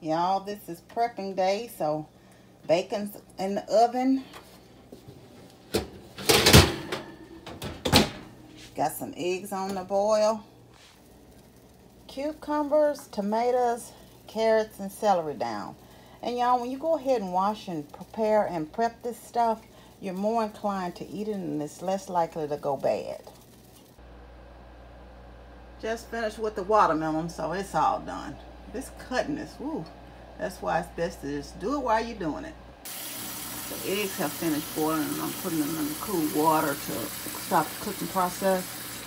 Y'all, this is prepping day, so bacon's in the oven. Got some eggs on the boil. Cucumbers, tomatoes, carrots, and celery down. And y'all, when you go ahead and wash and prepare and prep this stuff, you're more inclined to eat it and it's less likely to go bad. Just finished with the watermelon, so it's all done. This cutting is, woo. That's why it's best to just do it while you're doing it. The eggs have finished boiling and I'm putting them in the cool water to stop the cooking process.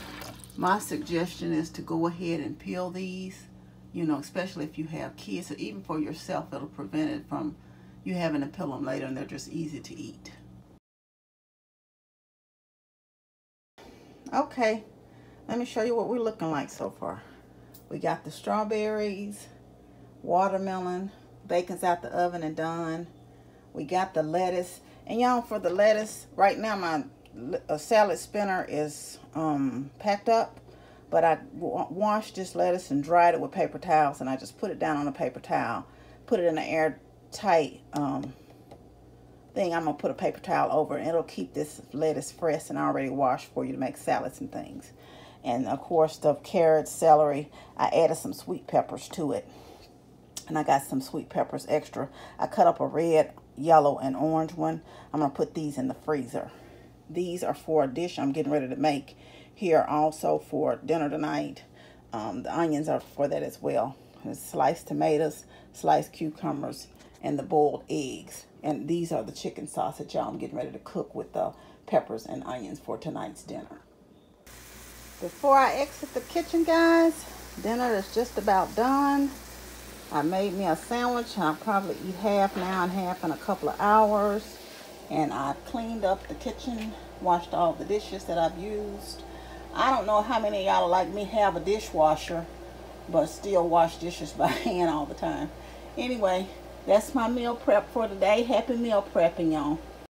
My suggestion is to go ahead and peel these, especially if you have kids, or even for yourself, it'll prevent it from you having to peel them later and they're just easy to eat. Okay, let me show you what we're looking like so far. We got the strawberries, watermelon, bacon's out the oven and done. We got the lettuce, and y'all, for the lettuce, right now my salad spinner is packed up, but I washed this lettuce and dried it with paper towels, and I just put it down on a paper towel, put it in an airtight thing. I'm gonna put a paper towel over it, and it'll keep this lettuce fresh and already washed for you to make salads and things. And of course the carrots, celery, I added some sweet peppers to it. And I got some sweet peppers extra. I cut up a red, yellow, and orange one. I'm going to put these in the freezer. These are for a dish I'm getting ready to make here also for dinner tonight. The onions are for that as well. There's sliced tomatoes, sliced cucumbers, and the boiled eggs. And these are the chicken sausage y'all I'm getting ready to cook with the peppers and onions for tonight's dinner. Before I exit the kitchen, guys, dinner is just about done. I made me a sandwich. I'll probably eat half now and half in a couple of hours. And I cleaned up the kitchen, washed all the dishes that I've used. I don't know how many of y'all like me have a dishwasher, but still wash dishes by hand all the time. Anyway, that's my meal prep for today. Happy meal prepping, y'all.